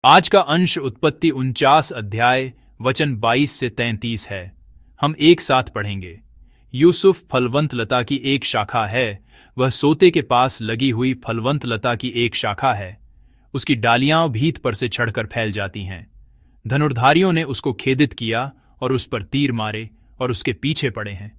आज का अंश उत्पत्ति 49 अध्याय वचन 22 से 33 है। हम एक साथ पढ़ेंगे। यूसुफ फलवंत लता की एक शाखा है, वह सोते के पास लगी हुई फलवंत लता की एक शाखा है। उसकी डालियां भीत पर से चढ़कर फैल जाती हैं। धनुर्धारियों ने उसको खेदित किया और उस पर तीर मारे और उसके पीछे पड़े हैं।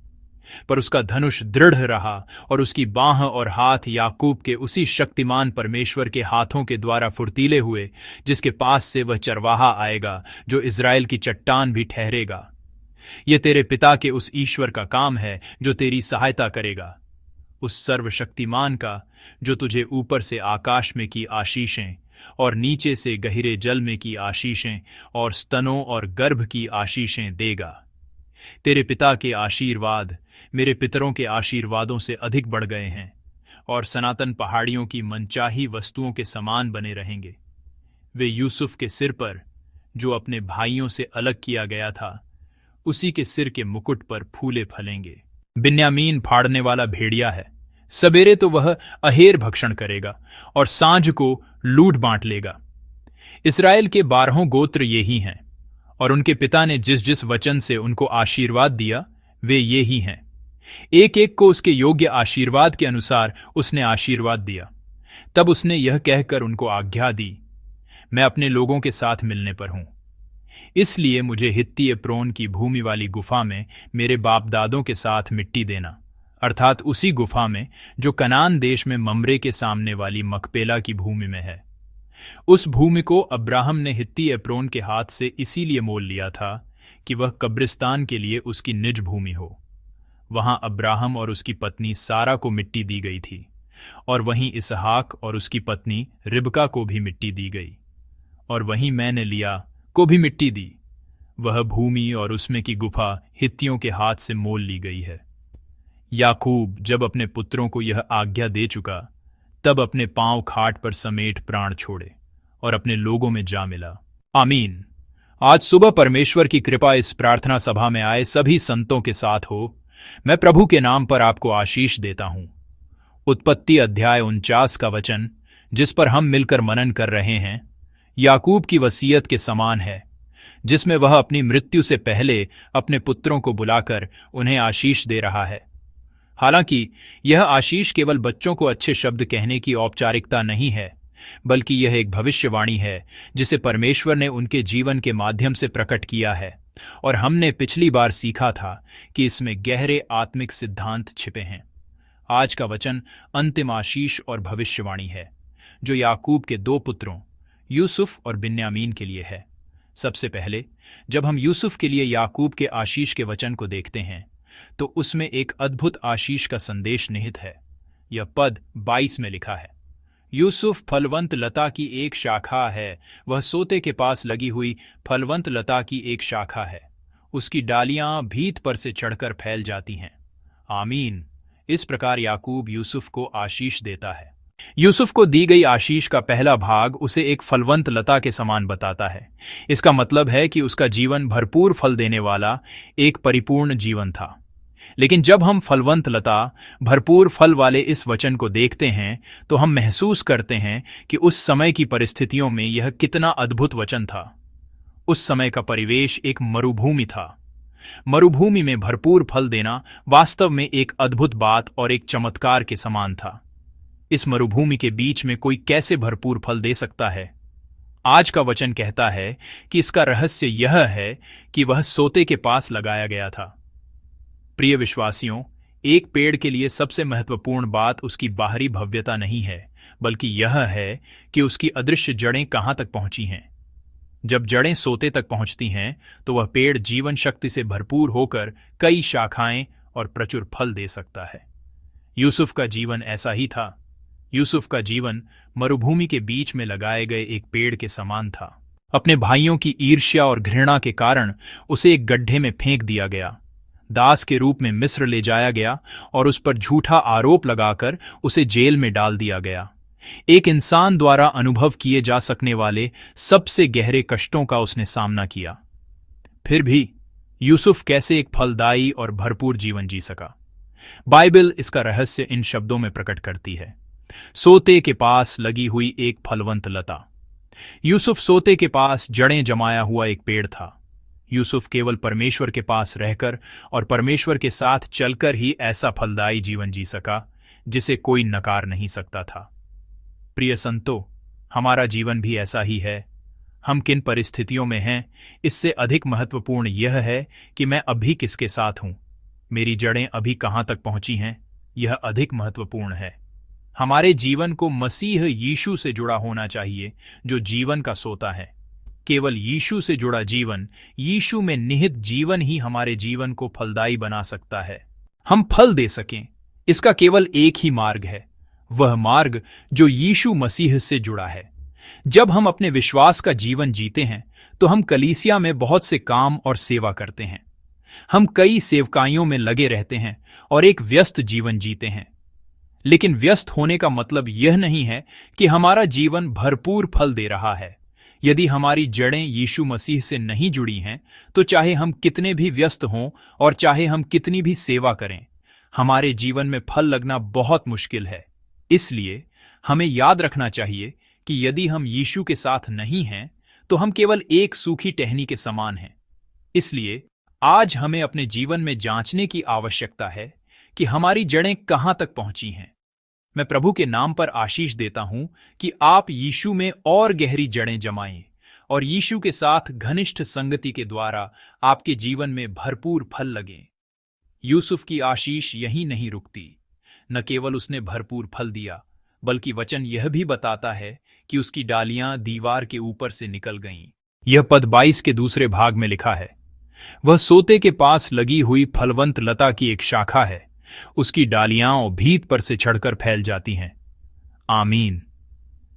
पर उसका धनुष दृढ़ रहा और उसकी बांह और हाथ याकूब के उसी शक्तिमान परमेश्वर के हाथों के द्वारा फुर्तीले हुए, जिसके पास से वह चरवाहा आएगा जो इज़राइल की चट्टान भी ठहरेगा। ये तेरे पिता के उस ईश्वर का काम है जो तेरी सहायता करेगा, उस सर्वशक्तिमान का जो तुझे ऊपर से आकाश में की आशीषें और नीचे से गहरे जल में की आशीषें और स्तनों और गर्भ की आशीषें देगा। तेरे पिता के आशीर्वाद मेरे पितरों के आशीर्वादों से अधिक बढ़ गए हैं और सनातन पहाड़ियों की मनचाही वस्तुओं के समान बने रहेंगे। वे यूसुफ के सिर पर, जो अपने भाइयों से अलग किया गया था, उसी के सिर के मुकुट पर फूले फलेंगे। बिन्यामीन फाड़ने वाला भेड़िया है, सवेरे तो वह अहेर भक्षण करेगा और सांझ को लूट बांट लेगा। इस्राएल के 12 गोत्र ये ही हैं, और उनके पिता ने जिस जिस वचन से उनको आशीर्वाद दिया वे ये ही हैं। एक एक को उसके योग्य आशीर्वाद के अनुसार उसने आशीर्वाद दिया। तब उसने यह कहकर उनको आज्ञा दी, मैं अपने लोगों के साथ मिलने पर हूं, इसलिए मुझे हित्ती एप्रोन की भूमि वाली गुफा में मेरे बाप दादों के साथ मिट्टी देना, अर्थात उसी गुफा में जो कनान देश में ममरे के सामने वाली मकपेला की भूमि में है। उस भूमि को अब्राहम ने हित्ती एप्रोन के हाथ से इसीलिए मोल लिया था कि वह कब्रिस्तान के लिए उसकी निज भूमि हो। वहां अब्राहम और उसकी पत्नी सारा को मिट्टी दी गई थी, और वहीं इसहाक और उसकी पत्नी रिबका को भी मिट्टी दी गई, और वहीं मैंने लिया को भी मिट्टी दी। वह भूमि और उसमें की गुफा हित्तियों के हाथ से मोल ली गई है। याकूब जब अपने पुत्रों को यह आज्ञा दे चुका, तब अपने पांव खाट पर समेट प्राण छोड़े और अपने लोगों में जा मिला। आमीन। आज सुबह परमेश्वर की कृपा इस प्रार्थना सभा में आए सभी संतों के साथ हो। मैं प्रभु के नाम पर आपको आशीष देता हूं। उत्पत्ति अध्याय 49 का वचन जिस पर हम मिलकर मनन कर रहे हैं, याकूब की वसीयत के समान है, जिसमें वह अपनी मृत्यु से पहले अपने पुत्रों को बुलाकर उन्हें आशीष दे रहा है। हालांकि यह आशीष केवल बच्चों को अच्छे शब्द कहने की औपचारिकता नहीं है, बल्कि यह एक भविष्यवाणी है जिसे परमेश्वर ने उनके जीवन के माध्यम से प्रकट किया है, और हमने पिछली बार सीखा था कि इसमें गहरे आत्मिक सिद्धांत छिपे हैं। आज का वचन अंतिम आशीष और भविष्यवाणी है जो याकूब के 2 पुत्रों यूसुफ और बिन्यामीन के लिए है। सबसे पहले जब हम यूसुफ के लिए याकूब के आशीष के वचन को देखते हैं तो उसमें एक अद्भुत आशीष का संदेश निहित है। यह पद 22 में लिखा है, यूसुफ फलवंत लता की एक शाखा है, वह सोते के पास लगी हुई फलवंत लता की एक शाखा है, उसकी डालियां भीत पर से चढ़कर फैल जाती हैं। आमीन। इस प्रकार याकूब यूसुफ को आशीष देता है। यूसुफ को दी गई आशीष का पहला भाग उसे एक फलवंत लता के समान बताता है। इसका मतलब है कि उसका जीवन भरपूर फल देने वाला एक परिपूर्ण जीवन था। लेकिन जब हम फलवंत लता, भरपूर फल वाले इस वचन को देखते हैं तो हम महसूस करते हैं कि उस समय की परिस्थितियों में यह कितना अद्भुत वचन था। उस समय का परिवेश एक मरुभूमि था। मरुभूमि में भरपूर फल देना वास्तव में एक अद्भुत बात और एक चमत्कार के समान था। इस मरुभूमि के बीच में कोई कैसे भरपूर फल दे सकता है? आज का वचन कहता है कि इसका रहस्य यह है कि वह सोते के पास लगाया गया था। प्रिय विश्वासियों, एक पेड़ के लिए सबसे महत्वपूर्ण बात उसकी बाहरी भव्यता नहीं है, बल्कि यह है कि उसकी अदृश्य जड़ें कहां तक पहुंची हैं। जब जड़ें सोते तक पहुंचती हैं तो वह पेड़ जीवन शक्ति से भरपूर होकर कई शाखाएं और प्रचुर फल दे सकता है। यूसुफ का जीवन ऐसा ही था। यूसुफ का जीवन मरुभूमि के बीच में लगाए गए एक पेड़ के समान था। अपने भाइयों की ईर्ष्या और घृणा के कारण उसे एक गड्ढे में फेंक दिया गया, दास के रूप में मिस्र ले जाया गया और उस पर झूठा आरोप लगाकर उसे जेल में डाल दिया गया। एक इंसान द्वारा अनुभव किए जा सकने वाले सबसे गहरे कष्टों का उसने सामना किया। फिर भी यूसुफ कैसे एक फलदायी और भरपूर जीवन जी सका? बाइबल इसका रहस्य इन शब्दों में प्रकट करती है, सोते के पास लगी हुई एक फलवंत लता। यूसुफ सोते के पास जड़ें जमाया हुआ एक पेड़ था। यूसुफ केवल परमेश्वर के पास रहकर और परमेश्वर के साथ चलकर ही ऐसा फलदायी जीवन जी सका जिसे कोई नकार नहीं सकता था। प्रिय संतो, हमारा जीवन भी ऐसा ही है। हम किन परिस्थितियों में हैं, इससे अधिक महत्वपूर्ण यह है कि मैं अभी किसके साथ हूं, मेरी जड़ें अभी कहां तक पहुंची हैं, यह अधिक महत्वपूर्ण है। हमारे जीवन को मसीह यीशु से जुड़ा होना चाहिए, जो जीवन का सोता है। केवल यीशु से जुड़ा जीवन, यीशु में निहित जीवन ही हमारे जीवन को फलदायी बना सकता है। हम फल दे सकें, इसका केवल एक ही मार्ग है, वह मार्ग जो यीशु मसीह से जुड़ा है। जब हम अपने विश्वास का जीवन जीते हैं तो हम कलीसिया में बहुत से काम और सेवा करते हैं। हम कई सेवकाइयों में लगे रहते हैं और एक व्यस्त जीवन जीते हैं। लेकिन व्यस्त होने का मतलब यह नहीं है कि हमारा जीवन भरपूर फल दे रहा है। यदि हमारी जड़ें यीशु मसीह से नहीं जुड़ी हैं, तो चाहे हम कितने भी व्यस्त हों और चाहे हम कितनी भी सेवा करें, हमारे जीवन में फल लगना बहुत मुश्किल है। इसलिए हमें याद रखना चाहिए कि यदि हम यीशु के साथ नहीं हैं, तो हम केवल एक सूखी टहनी के समान हैं। इसलिए आज हमें अपने जीवन में जांचने की आवश्यकता है कि हमारी जड़ें कहां तक पहुंची हैं। मैं प्रभु के नाम पर आशीष देता हूं कि आप यीशु में और गहरी जड़ें जमाएं और यीशु के साथ घनिष्ठ संगति के द्वारा आपके जीवन में भरपूर फल लगें। यूसुफ की आशीष यहीं नहीं रुकती। न केवल उसने भरपूर फल दिया, बल्कि वचन यह भी बताता है कि उसकी डालियां दीवार के ऊपर से निकल गईं। यह पद 22 के दूसरे भाग में लिखा है, वह सोते के पास लगी हुई फलवंत लता की एक शाखा है, उसकी डालियां भीत पर से चढ़कर फैल जाती हैं। आमीन।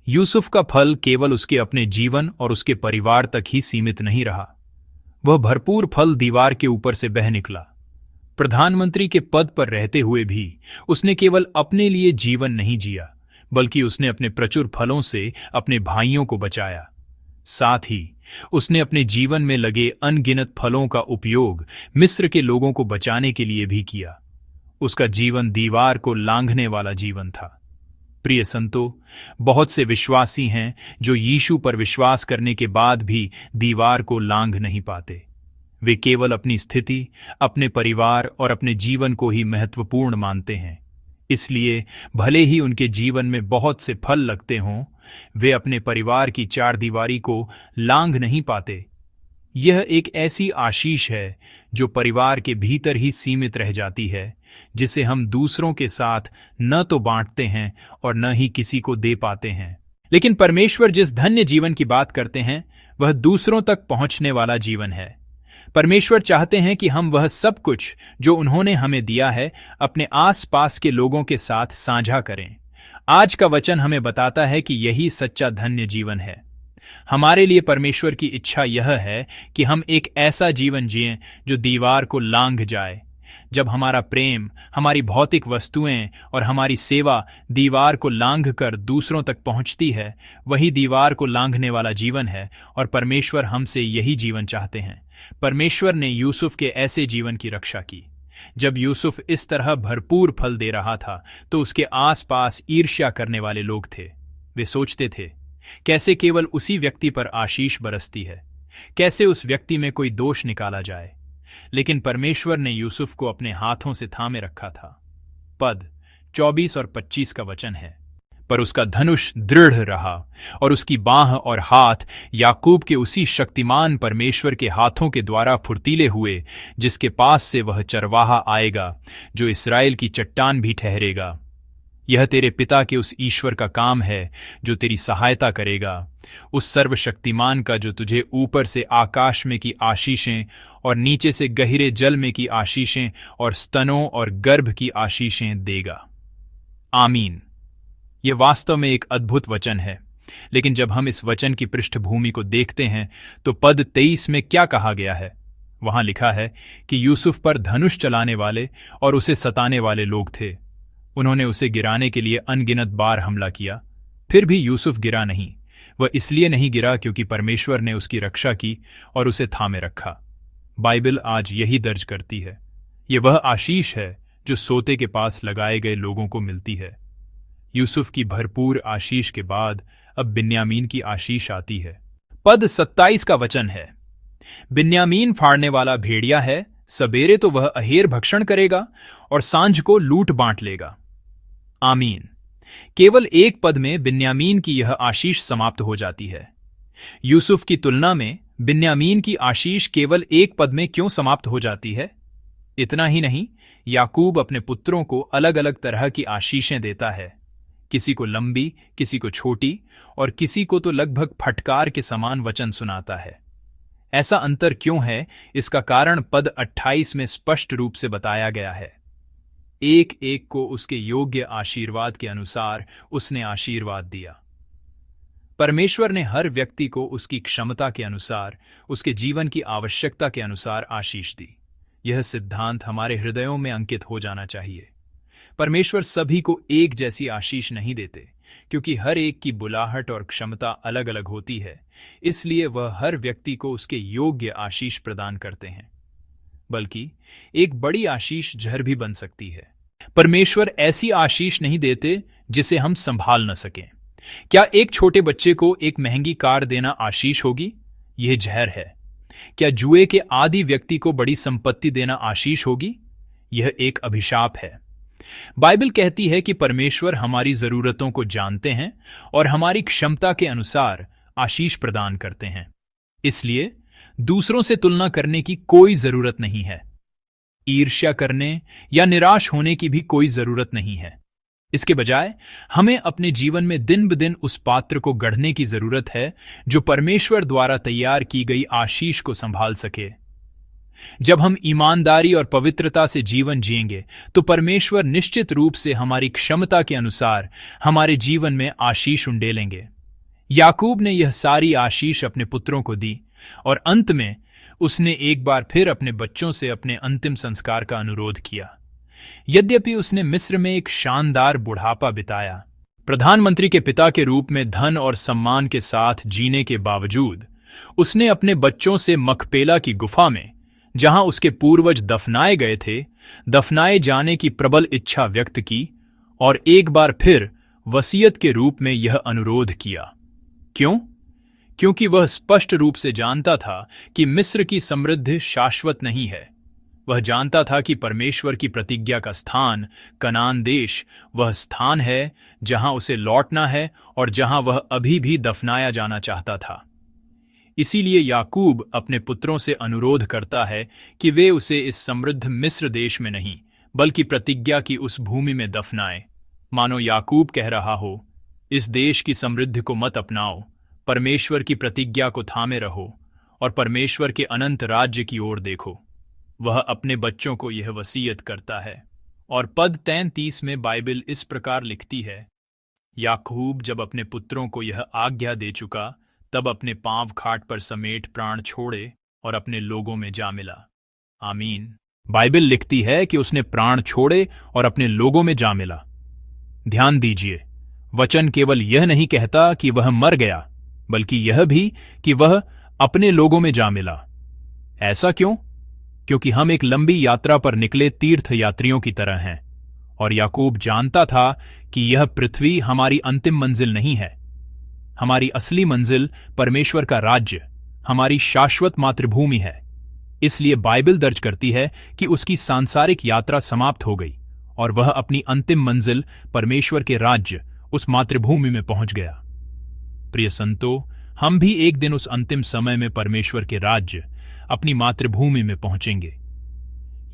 यूसुफ का फल केवल उसके अपने जीवन और उसके परिवार तक ही सीमित नहीं रहा, वह भरपूर फल दीवार के ऊपर से बह निकला। प्रधानमंत्री के पद पर रहते हुए भी उसने केवल अपने लिए जीवन नहीं जिया, बल्कि उसने अपने प्रचुर फलों से अपने भाइयों को बचाया। साथ ही उसने अपने जीवन में लगे अनगिनत फलों का उपयोग मिस्र के लोगों को बचाने के लिए भी किया। उसका जीवन दीवार को लांघने वाला जीवन था। प्रिय संतो, बहुत से विश्वासी हैं जो यीशु पर विश्वास करने के बाद भी दीवार को लांघ नहीं पाते। वे केवल अपनी स्थिति, अपने परिवार और अपने जीवन को ही महत्वपूर्ण मानते हैं। इसलिए भले ही उनके जीवन में बहुत से फल लगते हों, वे अपने परिवार की चार दीवारी को लांघ नहीं पाते। यह एक ऐसी आशीष है जो परिवार के भीतर ही सीमित रह जाती है, जिसे हम दूसरों के साथ न तो बांटते हैं और न ही किसी को दे पाते हैं। लेकिन परमेश्वर जिस धन्य जीवन की बात करते हैं, वह दूसरों तक पहुंचने वाला जीवन है। परमेश्वर चाहते हैं कि हम वह सब कुछ जो उन्होंने हमें दिया है अपने आसपास के लोगों के साथ साझा करें। आज का वचन हमें बताता है कि यही सच्चा धन्य जीवन है। हमारे लिए परमेश्वर की इच्छा यह है कि हम एक ऐसा जीवन जिएं जो दीवार को लांघ जाए। जब हमारा प्रेम, हमारी भौतिक वस्तुएं और हमारी सेवा दीवार को लांघकर दूसरों तक पहुंचती है, वही दीवार को लांघने वाला जीवन है और परमेश्वर हमसे यही जीवन चाहते हैं। परमेश्वर ने यूसुफ के ऐसे जीवन की रक्षा की। जब यूसुफ इस तरह भरपूर फल दे रहा था, तो उसके आसपास ईर्ष्या करने वाले लोग थे। वे सोचते थे, कैसे केवल उसी व्यक्ति पर आशीष बरसती है, कैसे उस व्यक्ति में कोई दोष निकाला जाए। लेकिन परमेश्वर ने यूसुफ को अपने हाथों से थामे रखा था। पद 24 और 25 का वचन है, पर उसका धनुष दृढ़ रहा और उसकी बाह और हाथ याकूब के उसी शक्तिमान परमेश्वर के हाथों के द्वारा फुर्तीले हुए, जिसके पास से वह चरवाहा आएगा, जो इस्राएल की चट्टान भी ठहरेगा। यह तेरे पिता के उस ईश्वर का काम है जो तेरी सहायता करेगा, उस सर्वशक्तिमान का जो तुझे ऊपर से आकाश में की आशीषें और नीचे से गहरे जल में की आशीषें और स्तनों और गर्भ की आशीषें देगा। आमीन। यह वास्तव में एक अद्भुत वचन है। लेकिन जब हम इस वचन की पृष्ठभूमि को देखते हैं तो पद 23 में क्या कहा गया है? वहां लिखा है कि यूसुफ पर धनुष चलाने वाले और उसे सताने वाले लोग थे। उन्होंने उसे गिराने के लिए अनगिनत बार हमला किया, फिर भी यूसुफ गिरा नहीं। वह इसलिए नहीं गिरा क्योंकि परमेश्वर ने उसकी रक्षा की और उसे थामे रखा। बाइबल आज यही दर्ज करती है। यह वह आशीष है जो सोते के पास लगाए गए लोगों को मिलती है। यूसुफ की भरपूर आशीष के बाद अब बिन्यामीन की आशीष आती है। पद 27 का वचन है, बिन्यामीन फाड़ने वाला भेड़िया है, सवेरे तो वह अहेर भक्षण करेगा और सांझ को लूट बांट लेगा। आमीन। केवल एक पद में बिन्यामीन की यह आशीष समाप्त हो जाती है। यूसुफ की तुलना में बिन्यामीन की आशीष केवल एक पद में क्यों समाप्त हो जाती है? इतना ही नहीं, याकूब अपने पुत्रों को अलग अलग तरह की आशीषें देता है। किसी को लंबी, किसी को छोटी और किसी को तो लगभग फटकार के समान वचन सुनाता है। ऐसा अंतर क्यों है, इसका कारण पद 28 में स्पष्ट रूप से बताया गया है। एक एक को उसके योग्य आशीर्वाद के अनुसार उसने आशीर्वाद दिया। परमेश्वर ने हर व्यक्ति को उसकी क्षमता के अनुसार, उसके जीवन की आवश्यकता के अनुसार आशीष दी। यह सिद्धांत हमारे हृदयों में अंकित हो जाना चाहिए। परमेश्वर सभी को एक जैसी आशीष नहीं देते, क्योंकि हर एक की बुलाहट और क्षमता अलग अलग होती है। इसलिए वह हर व्यक्ति को उसके योग्य आशीष प्रदान करते हैं। बल्कि एक बड़ी आशीष जहर भी बन सकती है। परमेश्वर ऐसी आशीष नहीं देते जिसे हम संभाल न सकें। क्या एक छोटे बच्चे को एक महंगी कार देना आशीष होगी? यह जहर है। क्या जुए के आदी व्यक्ति को बड़ी संपत्ति देना आशीष होगी? यह एक अभिशाप है। बाइबल कहती है कि परमेश्वर हमारी जरूरतों को जानते हैं और हमारी क्षमता के अनुसार आशीष प्रदान करते हैं। इसलिए दूसरों से तुलना करने की कोई जरूरत नहीं है। ईर्ष्या करने या निराश होने की भी कोई जरूरत नहीं है। इसके बजाय हमें अपने जीवन में दिन ब दिन उस पात्र को गढ़ने की जरूरत है जो परमेश्वर द्वारा तैयार की गई आशीष को संभाल सके। जब हम ईमानदारी और पवित्रता से जीवन जिएंगे तो परमेश्वर निश्चित रूप से हमारी क्षमता के अनुसार हमारे जीवन में आशीष उंडेलेंगे। याकूब ने यह सारी आशीष अपने पुत्रों को दी और अंत में उसने एक बार फिर अपने बच्चों से अपने अंतिम संस्कार का अनुरोध किया। यद्यपि उसने मिस्र में एक शानदार बुढ़ापा बिताया, प्रधानमंत्री के पिता के रूप में धन और सम्मान के साथ जीने के बावजूद उसने अपने बच्चों से मकपेला की गुफा में, जहां उसके पूर्वज दफनाए गए थे, दफनाए जाने की प्रबल इच्छा व्यक्त की और एक बार फिर वसीयत के रूप में यह अनुरोध किया। क्यों? क्योंकि वह स्पष्ट रूप से जानता था कि मिस्र की समृद्धि शाश्वत नहीं है। वह जानता था कि परमेश्वर की प्रतिज्ञा का स्थान कनान देश वह स्थान है जहां उसे लौटना है और जहां वह अभी भी दफनाया जाना चाहता था। इसीलिए याकूब अपने पुत्रों से अनुरोध करता है कि वे उसे इस समृद्ध मिस्र देश में नहीं बल्कि प्रतिज्ञा की उस भूमि में दफनाएं। मानो याकूब कह रहा हो, इस देश की समृद्धि को मत अपनाओ, परमेश्वर की प्रतिज्ञा को थामे रहो और परमेश्वर के अनंत राज्य की ओर देखो। वह अपने बच्चों को यह वसीयत करता है और पद 33 में बाइबल इस प्रकार लिखती है, याकूब जब अपने पुत्रों को यह आज्ञा दे चुका तब अपने पांव खाट पर समेट प्राण छोड़े और अपने लोगों में जा मिला। आमीन। बाइबल लिखती है कि उसने प्राण छोड़े और अपने लोगों में जा मिला। ध्यान दीजिए, वचन केवल यह नहीं कहता कि वह मर गया, बल्कि यह भी कि वह अपने लोगों में जा मिला। ऐसा क्यों? क्योंकि हम एक लंबी यात्रा पर निकले तीर्थ यात्रियों की तरह हैं और याकूब जानता था कि यह पृथ्वी हमारी अंतिम मंजिल नहीं है। हमारी असली मंजिल परमेश्वर का राज्य, हमारी शाश्वत मातृभूमि है। इसलिए बाइबल दर्ज करती है कि उसकी सांसारिक यात्रा समाप्त हो गई और वह अपनी अंतिम मंजिल परमेश्वर के राज्य, उस मातृभूमि में पहुंच गया। प्रिय संतो, हम भी एक दिन उस अंतिम समय में परमेश्वर के राज्य, अपनी मातृभूमि में पहुंचेंगे।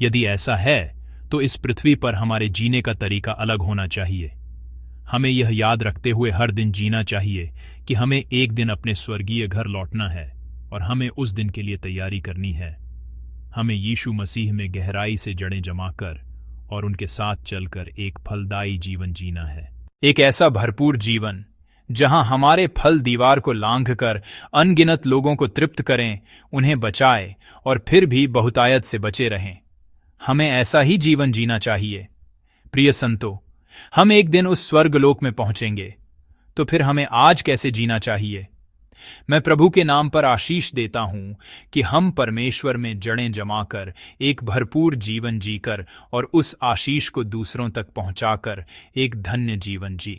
यदि ऐसा है तो इस पृथ्वी पर हमारे जीने का तरीका अलग होना चाहिए। हमें यह याद रखते हुए हर दिन जीना चाहिए कि हमें एक दिन अपने स्वर्गीय घर लौटना है और हमें उस दिन के लिए तैयारी करनी है। हमें यीशु मसीह में गहराई से जड़ें जमाकर और उनके साथ चलकर एक फलदायी जीवन जीना है। एक ऐसा भरपूर जीवन जहां हमारे फल दीवार को लांघकर अनगिनत लोगों को तृप्त करें, उन्हें बचाए और फिर भी बहुतायत से बचे रहें। हमें ऐसा ही जीवन जीना चाहिए। प्रिय संतो, हम एक दिन उस स्वर्गलोक में पहुंचेंगे, तो फिर हमें आज कैसे जीना चाहिए? मैं प्रभु के नाम पर आशीष देता हूं कि हम परमेश्वर में जड़ें जमाकर एक भरपूर जीवन जीकर और उस आशीष को दूसरों तक पहुंचाकर एक धन्य जीवन जी।